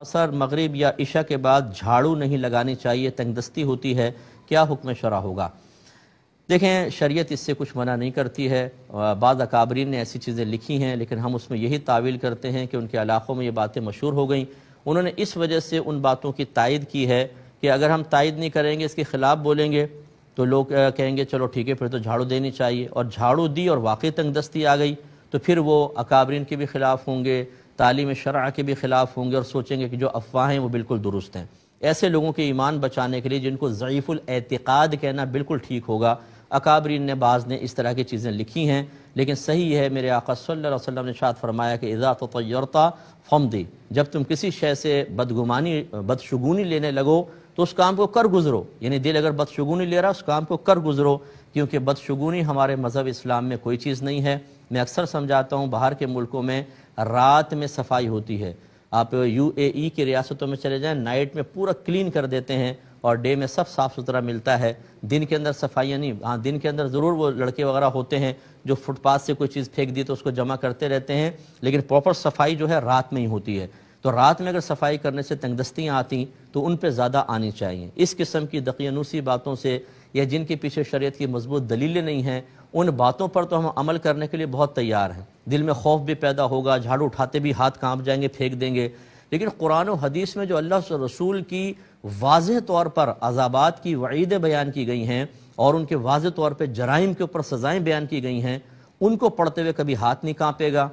असर मगरिब या इशा के बाद झाड़ू नहीं लगानी चाहिए, तंगदस्ती होती है, क्या हुक्म शरअ होगा। देखें, शरीयत इससे कुछ मना नहीं करती है। बाद अकाबरीन ने ऐसी चीज़ें लिखी हैं, लेकिन हम उसमें यही तावील करते हैं कि उनके इलाक़ों में ये बातें मशहूर हो गई। उन्होंने इस वजह से उन बातों की तायद की है कि अगर हम तायद नहीं करेंगे, इसके ख़िलाफ़ बोलेंगे तो लोग कहेंगे चलो ठीक है, फिर तो झाड़ू देनी चाहिए। और झाड़ू दी और वाकई तंगदस्ती आ गई तो फिर वो अकाबरीन के भी ख़िलाफ़ होंगे, तालीम शरअ के भी ख़िलाफ़ होंगे और सोचेंगे कि जो अफ़वाहें हैं वो बिल्कुल दुरुस्त हैं। ऐसे लोगों के ईमान बचाने के लिए, जिनको ज़ईफ़ुल एतिक़ाद कहना बिल्कुल ठीक होगा, अकाबरीन ने बाज़ ने इस तरह की चीज़ें लिखी हैं। लेकिन सही है, मेरे आका सल्लल्लाहु अलैहि वसल्लम ने इरशाद फरमाया कि इज़ा ततय्यरता फमदी, जब तुम किसी शय से बदशुगूनी लेने लगो तो उस काम को कर गुज़रो। यानी दिल अगर बदशुगूनी ले रहा है, उस काम को कर गुज़रो, क्योंकि बदशुगूनी हमारे मज़हब इस्लाम में कोई चीज़ नहीं है। मैं अक्सर समझाता हूँ, बाहर के मुल्कों में रात में सफाई होती है। आप UAE की रियासतों में चले जाएं, नाइट में पूरा क्लीन कर देते हैं और डे में सब साफ़ सुथरा मिलता है। दिन के अंदर सफाइयाँ नहीं। हाँ, दिन के अंदर ज़रूर वो लड़के वगैरह होते हैं जो फुटपाथ से कोई चीज़ फेंक दी तो उसको जमा करते रहते हैं, लेकिन प्रॉपर सफाई जो है रात में ही होती है। तो रात में अगर सफाई करने से तंगदस्तियाँ आती तो उन पर ज़्यादा आनी चाहिए। इस किस्म की दकियानूसी बातों से या जिनके पीछे शरीयत की मजबूत दलीलें नहीं हैं, उन बातों पर तो हम अमल करने के लिए बहुत तैयार हैं। दिल में खौफ भी पैदा होगा, झाड़ू उठाते भी हाथ कांप जाएंगे, फेंक देंगे। लेकिन कुरान और हदीस में जो अल्लाह के रसूल की वाज़ेह तौर पर अज़ाबात की वईदें बयान की गई हैं और उनके वाज़ेह तौर पर जराइम के ऊपर सज़ाएँ बयान की गई हैं, उनको पढ़ते हुए कभी हाथ नहीं कांपेगा।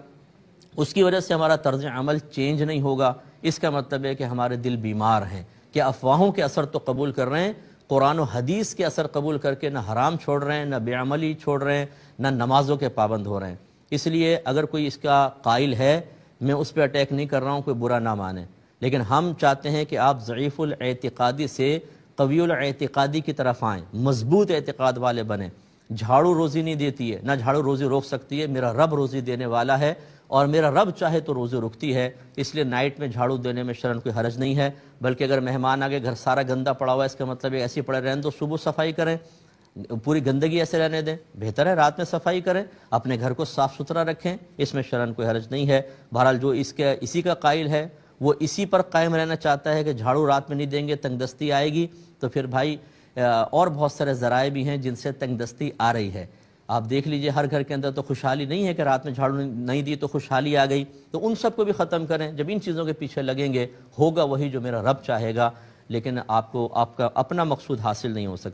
उसकी वजह से हमारा तर्ज अमल चेंज नहीं होगा। इसका मतलब है कि हमारे दिल बीमार हैं, कि अफवाहों के असर तो कबूल कर रहे हैं, कुरान और हदीस के असर कबूल करके न हराम छोड़ रहे हैं, न बेअमली छोड़ रहे हैं, न नमाज़ों के पाबंद हो रहे हैं। इसलिए अगर कोई इसका कायल है, मैं उस पर अटैक नहीं कर रहा हूँ, कोई बुरा ना माने, लेकिन हम चाहते हैं कि आप ज़ईफ़ुल एतिक़ादी से क़वियुल एतिक़ादी की तरफ आएँ, मजबूत एतिक़ाद वाले बने। झाड़ू रोज़ी नहीं देती है, ना झाड़ू रोज़ी रोक सकती है। मेरा रब रोज़ी देने वाला है और मेरा रब चाहे तो रोज़ी रुकती है। इसलिए नाइट में झाड़ू देने में शरन कोई हरज नहीं है। बल्कि अगर मेहमान आ गए, घर सारा गंदा पड़ा हुआ है, इसका मतलब ऐसे ही पड़े रहने दो, सुबह सफाई करें, पूरी गंदगी ऐसे रहने दें। बेहतर है रात में सफाई करें, अपने घर को साफ़ सुथरा रखें, इसमें शरन कोई हरज नहीं है। बहरहाल जो इसी का कायल है वो इसी पर कायम रहना चाहता है कि झाड़ू रात में नहीं देंगे तंगदस्ती आएगी, तो फिर भाई और बहुत सारे ज़राए भी हैं जिनसे तंगदस्ती आ रही है। आप देख लीजिए, हर घर के अंदर तो खुशहाली नहीं है कि रात में झाड़ू नहीं दी तो खुशहाली आ गई। तो उन सब को भी ख़त्म करें। जब इन चीज़ों के पीछे लगेंगे, होगा वही जो मेरा रब चाहेगा, लेकिन आपको आपका अपना मकसूद हासिल नहीं हो सकता।